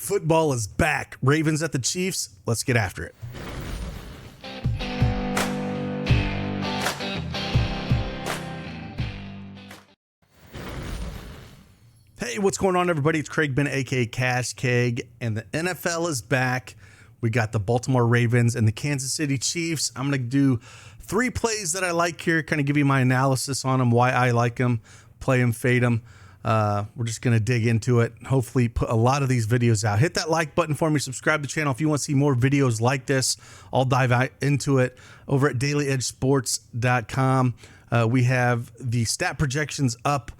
Football is back. Ravens at the Chiefs. Let's get after it. Hey, what's going on, everybody? It's Craig Ben, aka Cash Keg, and the NFL is back. We got the Baltimore Ravens and the Kansas City Chiefs. I'm going to do 3 plays that I like here, kind of give you my analysis on them, why I like them, play them, fade them. We're just going to dig into it. Hopefully put a lot of these videos out. Hit that like button for me. Subscribe to the channel if you want to see more videos like this. I'll dive into it over at dailyedgesports.com. We have the stat projections up.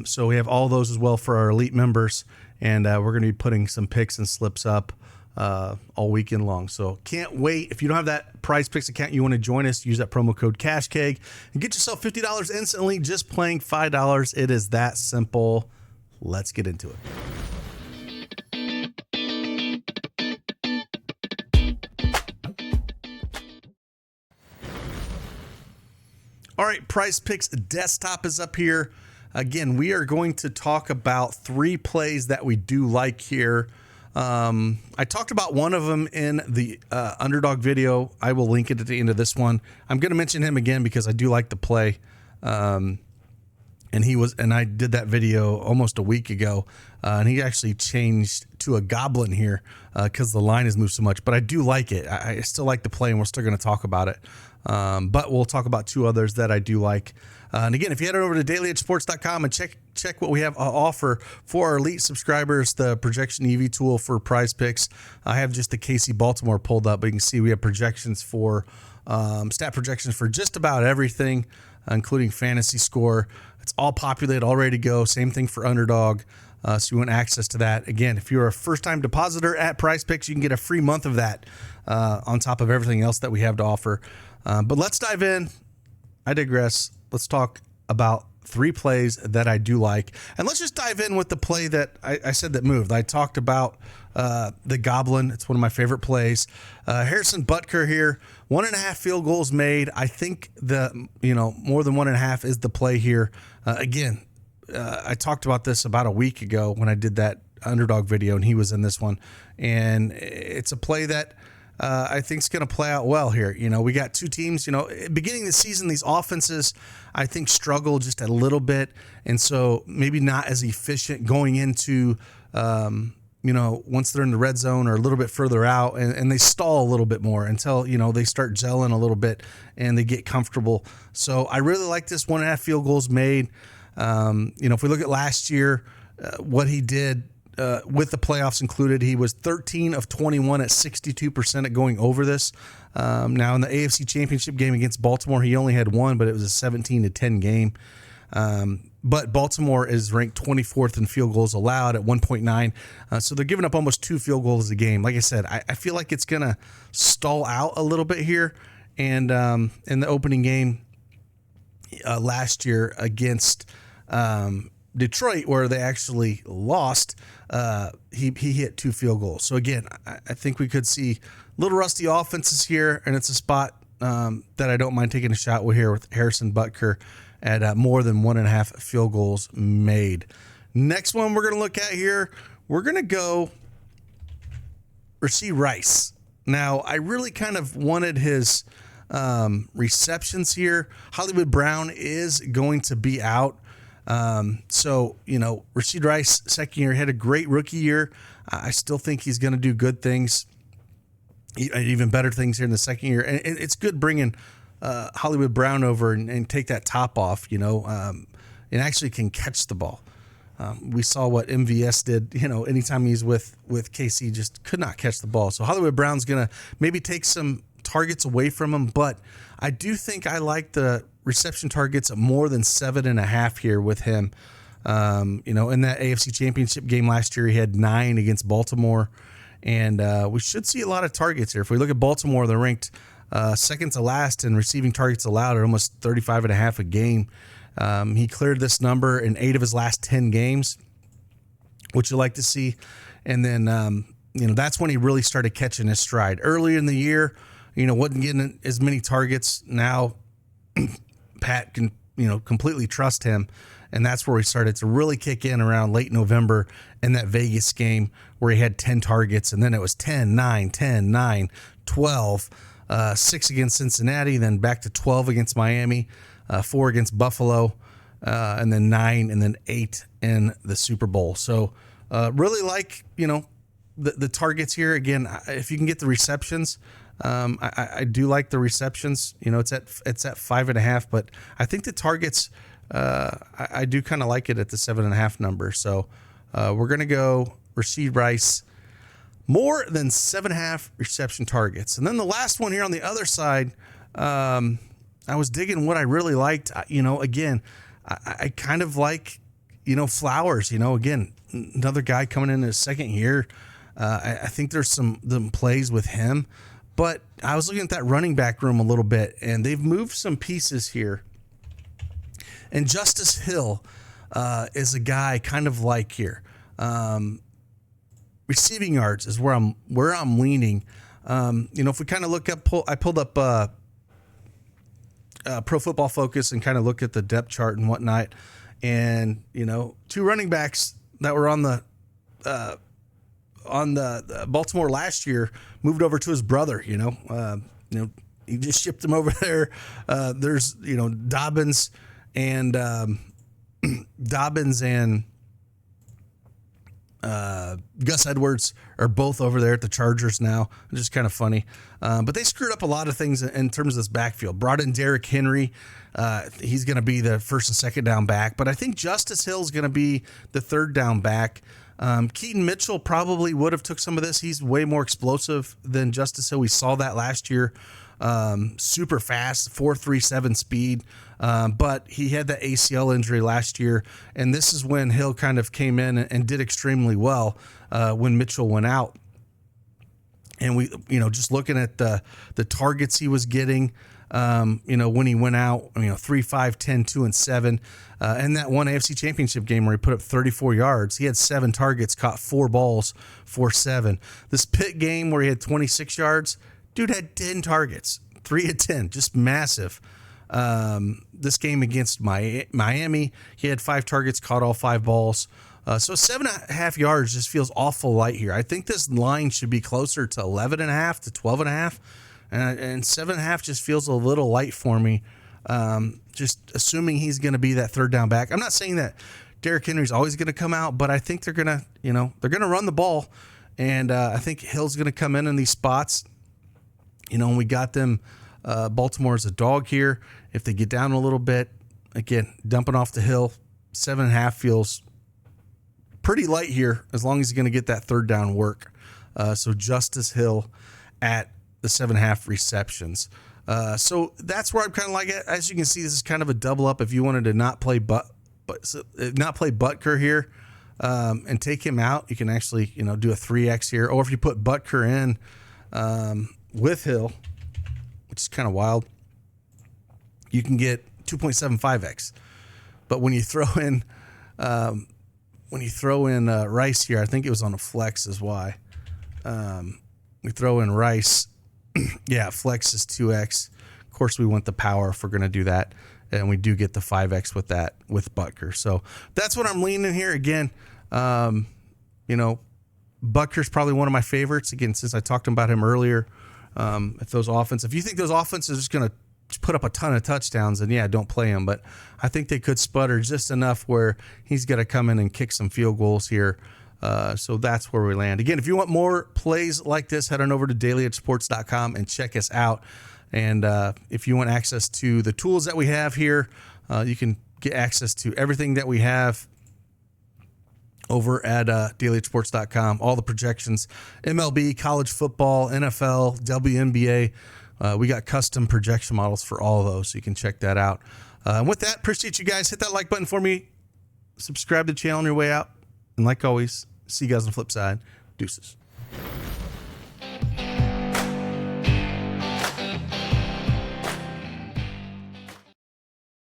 So we have all those as well for our elite members. And we're going to be putting some picks and slips up all weekend long. So can't wait. If you don't have that PrizePicks account, you want to join us, use that promo code CashKeg and get yourself $50 instantly just playing $5. It is that simple. Let's get into it. All right, PrizePicks desktop is up here. Again, we are going to talk about 3 plays that we do like here. I talked about one of them in the Underdog video. I will link it at the end of this one. I'm going to mention him again because I do like the play. And I did that video almost a week ago. And he actually changed to a goblin here because the line has moved so much. But I do like it. I still like the play, and we're still going to talk about it. But we'll talk about 2 others that I do like. And again, if you head over to dailyedgesports.com and check what we have offer for our elite subscribers, the projection EV tool for PrizePicks. I have just the KC Baltimore pulled up, but you can see we have projections for stat projections for just about everything, including fantasy score. It's all populated, all ready to go. Same thing for Underdog. So you want access to that. Again, if you're a first-time depositor at PrizePicks, you can get a free month of that on top of everything else that we have to offer. But let's dive in. I digress. Let's talk about 3 plays that I do like. And let's just dive in with the play that I said that moved. I talked about the Goblin. It's one of my favorite plays. Harrison Butker here, 1.5 field goals made. I think more than 1.5 is the play here. Again, I talked about this about a week ago when I did that Underdog video, and he was in this one. And it's a play that I think it's going to play out well here. We got 2 teams, beginning of the season, these offenses, I think, struggle just a little bit. And so maybe not as efficient going into, once they're in the red zone or a little bit further out, and they stall a little bit more until, they start gelling a little bit and they get comfortable. So I really like this 1.5 field goals made. If we look at last year, what he did, with the playoffs included, he was 13 of 21 at 62% at going over this. Now in the AFC Championship game against Baltimore, he only had 1, but it was a 17-10 game. But Baltimore is ranked 24th in field goals allowed at 1.9. So they're giving up almost 2 field goals a game. Like I said, I feel like it's going to stall out a little bit here. And in the opening game last year against Detroit, where they actually lost, he hit 2 field goals. So again, I think we could see little rusty offenses here, and it's a spot that I don't mind taking a shot with here with Harrison Butker at more than 1.5 field goals made. Next one we're going to look at here, we're going to go Rashee Rice. Now, I really kind of wanted his receptions here. Hollywood Brown is going to be out. Rashee Rice, second year, had a great rookie year. I still think he's going to do good things, even better things here in the second year. And it's good bringing Hollywood Brown over and take that top off, and actually can catch the ball. We saw what MVS did, anytime he's with KC, just could not catch the ball. So Hollywood Brown's going to maybe take some targets away from him, but I do think I like the reception targets at more than 7.5 here with him. In that AFC Championship game last year, he had 9 against Baltimore, and we should see a lot of targets here. If we look at Baltimore, they're ranked second to last in receiving targets allowed at almost 35.5 a game. He cleared this number in 8 of his last 10 games, which you like to see. And then, that's when he really started catching his stride. Earlier in the year, wasn't getting as many targets. Now Pat can, completely trust him And that's where we started to really kick in around late November in that Vegas game where he had 10 targets. And then it was 10, 9, 10, 9, 12, 6 against Cincinnati, then back to 12 against Miami, 4 against Buffalo, and then 9 and then 8 in the Super Bowl. So really like, the targets here. Again, if you can get the receptions, I do like the receptions. It's at 5.5, but I think the targets, I do kind of like it at the 7.5 number. So we're going to go Rashee Rice, more than 7.5 reception targets. And then the last one here on the other side, I was digging what I really liked. Again, I kind of like, Flowers, again, another guy coming in his second year. I think there's some plays with him, but I was looking at that running back room a little bit, and they've moved some pieces here. And Justice Hill is a guy kind of like here. Receiving yards is where I'm leaning. If we kind of look up, I pulled up Pro Football Focus and kind of look at the depth chart and whatnot, and 2 running backs that were on the Baltimore last year moved over to his brother. He just shipped him over there. There's Dobbins and Gus Edwards are both over there at the Chargers now. It's just kind of funny. But they screwed up a lot of things in terms of this backfield. Brought in Derrick Henry. He's going to be the first and second down back. But I think Justice Hill is going to be the third down back. Keaton Mitchell probably would have took some of this. He's way more explosive than Justice Hill. We saw that last year. Super fast, 4.37 speed. But he had that ACL injury last year, and this is when Hill kind of came in and did extremely well when Mitchell went out. And we, just looking at the targets he was getting, when he went out, 3, 5, 10, 2, and 7. And that one AFC Championship game where he put up 34 yards, he had 7 targets, caught 4 balls for 7. This Pitt game where he had 26 yards, dude had 10 targets, 3 of 10, just massive. This game against Miami, he had 5 targets, caught all 5 balls. So 7.5 yards just feels awful light here. I think this line should be closer to 11.5 to 12.5, and 7.5 just feels a little light for me. Just assuming he's going to be that third down back. I'm not saying that Derrick Henry's always going to come out, but I think they're going to, they're going to run the ball, and I think Hill's going to come in these spots. And we got them. Baltimore as a dog here. If they get down a little bit, again, dumping off the Hill, 7.5 feels pretty light here as long as he's going to get that third down work. So Justice Hill at the 7.5 receptions. So that's where I'm kind of like it. As you can see, this is kind of a double up if you wanted to not play Butker here and take him out. You can actually do a 3x here, or if you put Butker in with Hill, which is kind of wild, you can get 2.75x. But when you throw in Rice here, I think it was on a flex is why. We throw in Rice. Yeah, flex is 2x. Of course, we want the power if we're going to do that. And we do get the 5x with that, with Butker. So that's what I'm leaning here. Again, Butker's probably one of my favorites. Again, since I talked about him earlier, if you think those offenses are just going to put up a ton of touchdowns, then yeah, don't play him. But I think they could sputter just enough where he's going to come in and kick some field goals here. So that's where we land. Again, if you want more plays like this, head on over to dailyedgesports.com and check us out. And if you want access to the tools that we have here, you can get access to everything that we have over at dailyedgesports.com. All the projections, MLB, college football, NFL, WNBA. We got custom projection models for all of those, so you can check that out. And with that, appreciate you guys. Hit that like button for me. Subscribe to the channel on your way out. And like always, see you guys on the flip side. Deuces.